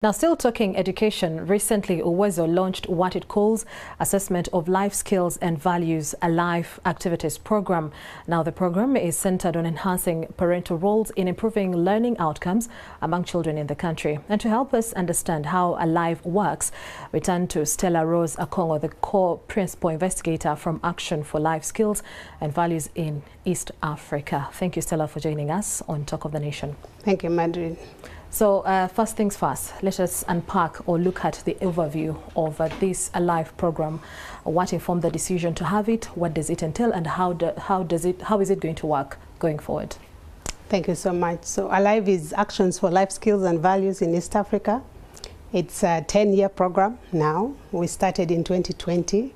Now, still talking education, recently Uwezo launched what it calls Assessment of Life Skills and Values, a Life Activities program. Now, the program is centered on enhancing parental roles in improving learning outcomes among children in the country. And to help us understand how Alive works, we turn to Stella Rose Akongo, the core principal investigator from Action for Life Skills and Values in East Africa. Thank you, Stella, for joining us on Talk of the Nation. Thank you, Madrid. So first things first, let us unpack or look at the overview of this Alive program. What informed the decision to have it? What does it entail, and how is it going to work going forward? Thank you so much. So Alive is Actions for Life Skills and Values in East Africa. It's a 10-year program now. We started in 2020,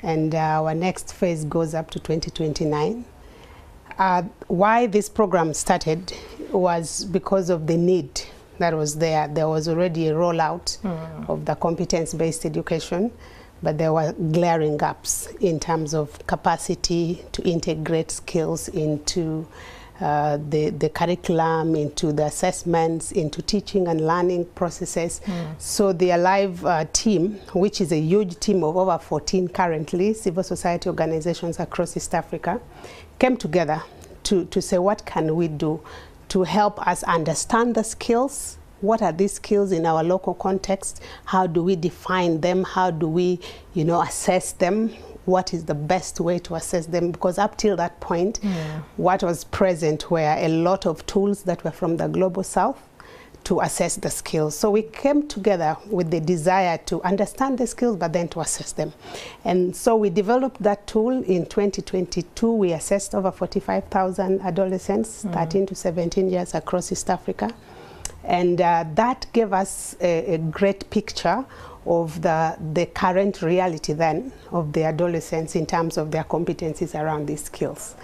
and our next phase goes up to 2029. Why this program started was because of the need that was there. There was already a rollout of the competence-based education, but there were glaring gaps in terms of capacity to integrate skills into the curriculum, into the assessments, into teaching and learning processes. So the Alive team, which is a huge team of over 14 currently, civil society organizations across East Africa, came together to say, what can we do to help us understand the skills? What are these skills in our local context? How do we define them? How do we, assess them? What is the best way to assess them? Because up till that point, what was present were a lot of tools that were from the Global South to assess the skills. So we came together with the desire to understand the skills, but then to assess them. And so we developed that tool in 2022. We assessed over 45,000 adolescents, 13 to 17 years across East Africa. And that gave us a great picture of the current reality then of the adolescents in terms of their competencies around these skills.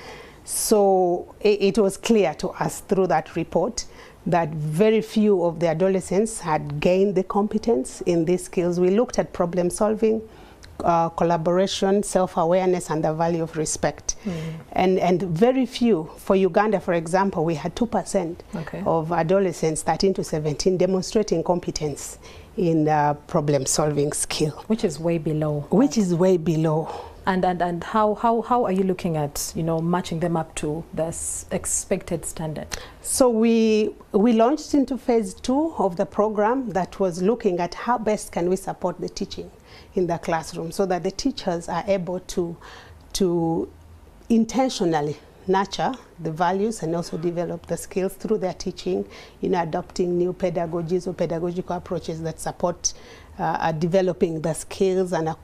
So it was clear to us through that report that very few of the adolescents had gained the competence in these skills. We looked at problem solving, collaboration, self-awareness, and the value of respect. And very few. For Uganda, for example, we had 2% of adolescents 13 to 17 demonstrating competence in problem-solving skill. Which is way below. Which is way below. And how are you looking at matching them up to the expected standard? So we launched into phase 2 of the program that was looking at how best can we support the teaching in the classroom so that the teachers are able to intentionally nurture the values and also develop the skills through their teaching, adopting new pedagogies or pedagogical approaches that support developing the skills and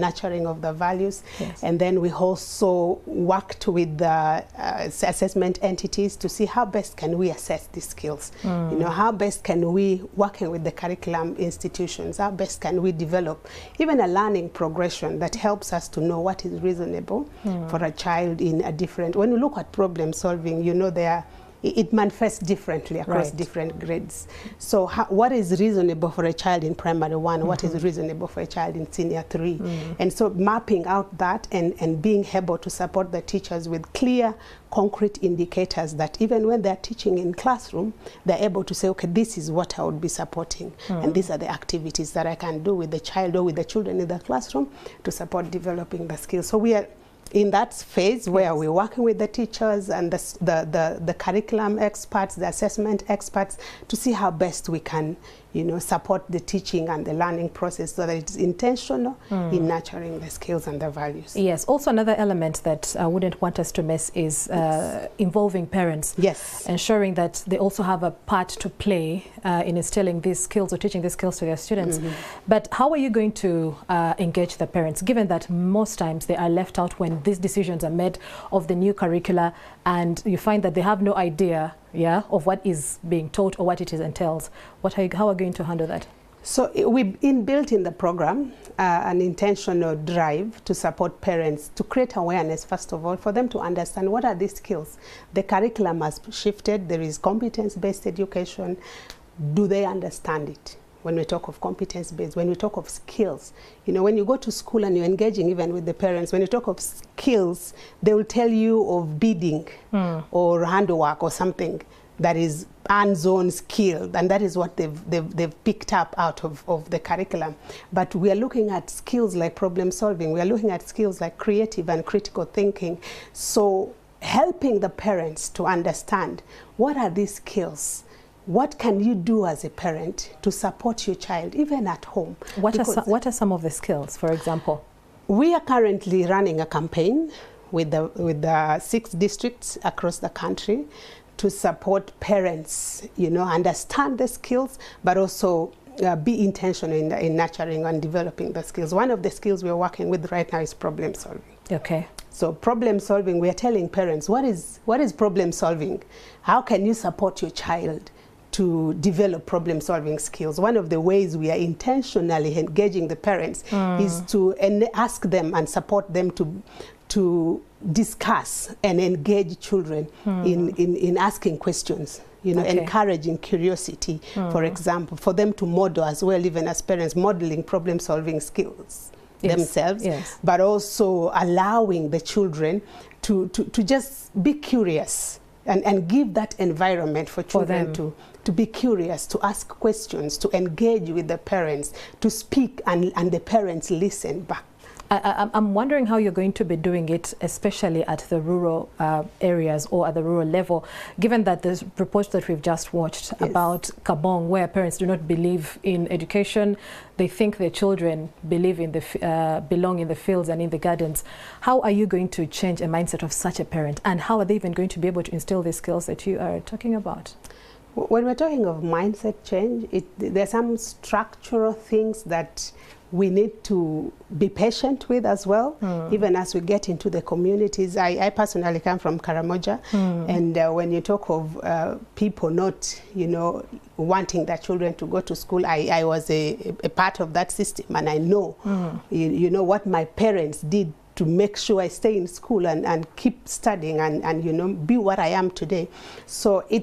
nurturing of the values. Yes. And then we also worked with the assessment entities to see how best can we assess these skills. How best can we, working with the curriculum institutions, how best can we develop even a learning progression that helps us to know what is reasonable for a child in a different, when we look at problem solving, it manifests differently across different grades. So what is reasonable for a child in primary 1? What is reasonable for a child in senior 3? And so mapping out that and being able to support the teachers with clear, concrete indicators that even when they're teaching in classroom, they're able to say, okay, this is what I would be supporting. And these are the activities that I can do with the child or with the children in the classroom to support developing the skills. So we are in that phase where we're working with the teachers and the curriculum experts, the assessment experts, to see how best we can, support the teaching and the learning process so that it's intentional in nurturing the skills and the values. Yes. Also, another element that I wouldn't want us to miss is involving parents. Yes. Ensuring that they also have a part to play in instilling these skills or teaching these skills to their students. But how are you going to engage the parents, given that most times they are left out when these decisions are made of the new curricula, and you find that they have no idea of what is being taught or what it entails? How are you going to handle that? So we built in the program an intentional drive to support parents to create awareness, first of all, for them to understand what are these skills. The curriculum has shifted. There is competence-based education. Do they understand it? When we talk of competence-based, when we talk of skills, when you go to school and you're engaging even with the parents, when you talk of skills, they will tell you of bidding or handwork or something. that is hands-on skill, and that is what they've picked up out of the curriculum. But we are looking at skills like problem solving. We are looking at skills like creative and critical thinking. So helping the parents to understand, what are these skills? What can you do as a parent to support your child, even at home? What are some of the skills, for example? We are currently running a campaign with the 6 districts across the country to support parents, you know, understand the skills, but also be intentional in nurturing and developing the skills. One of the skills we're working with right now is problem solving. Okay. So problem solving, we are telling parents, what is problem solving? How can you support your child to develop problem solving skills? One of the ways we are intentionally engaging the parents is to ask them and support them to discuss and engage children in asking questions, you know, encouraging curiosity, for example, for them to model as well, even as parents, modeling problem solving skills themselves, but also allowing the children to just be curious and give that environment for children to be curious, to ask questions, to engage with the parents, to speak, and the parents listen back. I'm wondering how you're going to be doing it, especially at the rural areas or at the rural level, given that this report that we've just watched about Kabong, where parents do not believe in education, they think their children believe in belong in the fields and in the gardens. How are you going to change a mindset of such a parent, and how are they even going to be able to instill the skills that you are talking about? When we're talking of mindset change, there's some structural things that we need to be patient with as well, even as we get into the communities. I personally come from Karamoja, and when you talk of people not, you know, wanting their children to go to school, I was a part of that system, and I know, you know, what my parents did to make sure I stay in school and keep studying and you know, be what I am today. So it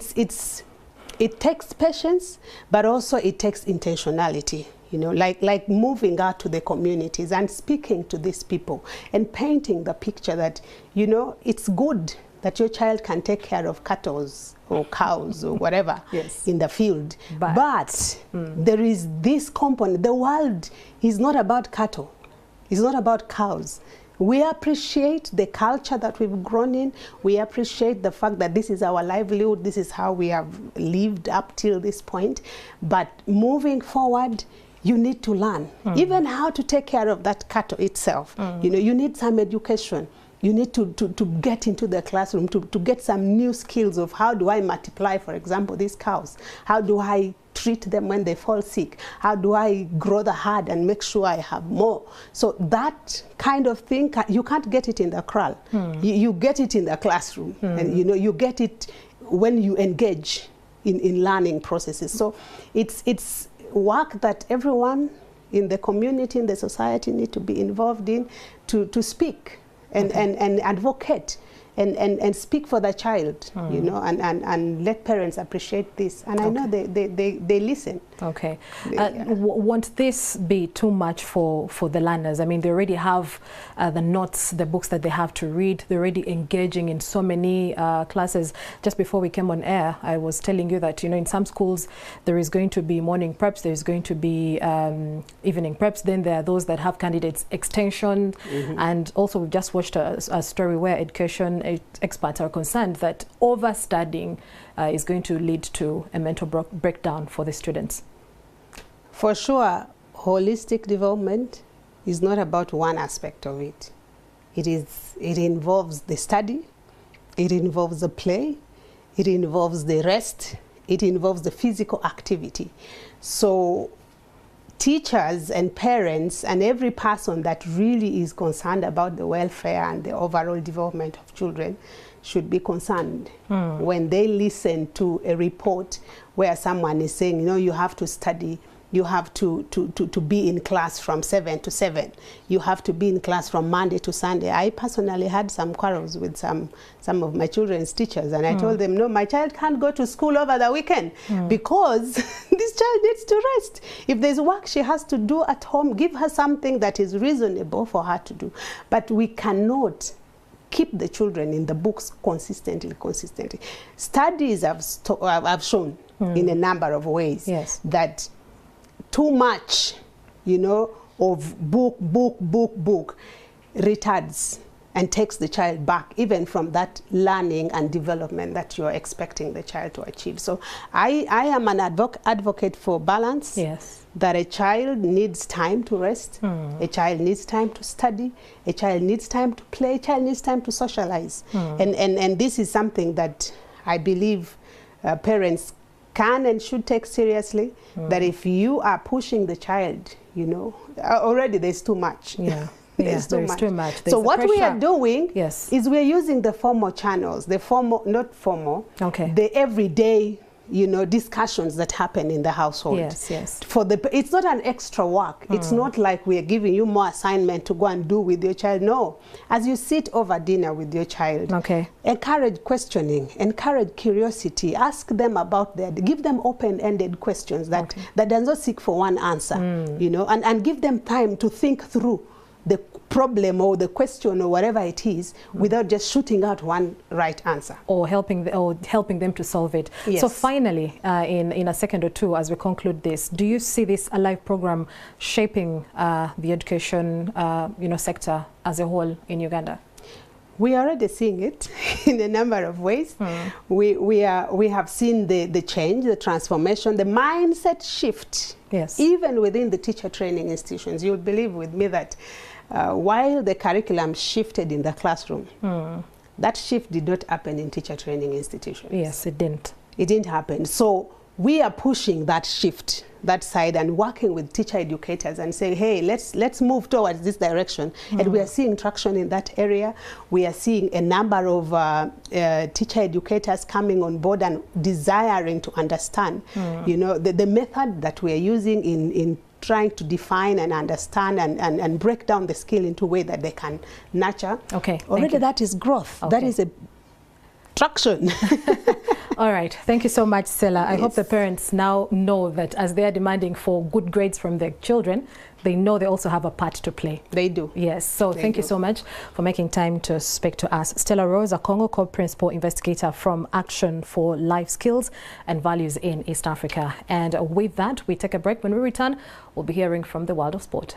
takes patience, but also it takes intentionality. You know, like moving out to the communities and speaking to these people and painting the picture that, you know, it's good that your child can take care of cattle or cows or whatever in the field. But there is this component. The world is not about cattle. It's not about cows. We appreciate the culture that we've grown in. We appreciate the fact that this is our livelihood. This is how we have lived up till this point. But moving forward, you need to learn even how to take care of that cattle itself. You know, you need some education. You need to get into the classroom to get some new skills of how do I multiply, for example, these cows? How do I treat them when they fall sick? How do I grow the herd and make sure I have more? So that kind of thing, you can't get it in the kraal. You get it in the classroom. And you know, you get it when you engage in learning processes. So it's work that everyone in the community, in the society need to be involved in to speak and advocate and speak for the child, you know, and let parents appreciate this. And I know they listen. Okay. Won't this be too much for the learners? I mean, they already have the notes, the books that they have to read. They're already engaging in so many classes. Just before we came on air, I was telling you that, you know, in some schools there is going to be morning preps, there is going to be evening preps. Then there are those that have candidates extension. And also we've just watched a story where education experts are concerned that overstudying is going to lead to a mental breakdown for the students. For sure, holistic development is not about one aspect of it. It involves the study, it involves the play, it involves the rest, it involves the physical activity. So teachers and parents and every person that really is concerned about the welfare and the overall development of children should be concerned when they listen to a report where someone is saying, you know, you have to study, you have to be in class from 7 to 7. You have to be in class from Monday to Sunday. I personally had some quarrels with some of my children's teachers, and I told them, no, my child can't go to school over the weekend because this child needs to rest. If there's work she has to do at home, give her something that is reasonable for her to do. But we cannot keep the children in the books consistently. Studies have shown in a number of ways that too much, you know, of book retards and takes the child back even from that learning and development that you're expecting the child to achieve. So I am an advocate for balance. Yes. That a child needs time to rest, a child needs time to study, a child needs time to play, a child needs time to socialize. And this is something that I believe parents can and should take seriously, that if you are pushing the child, you know, already there's too much. Yeah. There's too much. There's so what pressure. we are doing is we're using the formal channels, the formal, not formal, the everyday, you know, discussions that happen in the household. For the, it's not an extra work. It's not like we are giving you more assignment to go and do with your child. No, as you sit over dinner with your child, encourage questioning, encourage curiosity, ask them about that, give them open-ended questions that does not seek for one answer, you know, and give them time to think through the problem or the question or whatever it is without just shooting out one right answer. Or helping them to solve it. So finally, in a second or two, as we conclude this, do you see this Alive program shaping the education sector as a whole in Uganda? We are already seeing it in a number of ways. We have seen the change, the transformation, the mindset shift, even within the teacher training institutions. You'll believe with me that while the curriculum shifted in the classroom, that shift did not happen in teacher training institutions. Yes, it didn't. It didn't happen. So we are pushing that shift, that side, and working with teacher educators and saying, hey, let's move towards this direction. And we are seeing traction in that area. We are seeing a number of teacher educators coming on board and desiring to understand, you know, the method that we are using in trying to define and understand and break down the skill into a way that they can nurture. Already that is growth. That is a traction. All right. Thank you so much, Stella. I hope the parents now know that as they are demanding for good grades from their children, they know they also have a part to play. They do. Yes. So thank you so much for making time to speak to us. Stella Rose Akongo, co-principal investigator from Action for Life Skills and Values in East Africa. And with that, we take a break. When we return, we'll be hearing from the world of sport.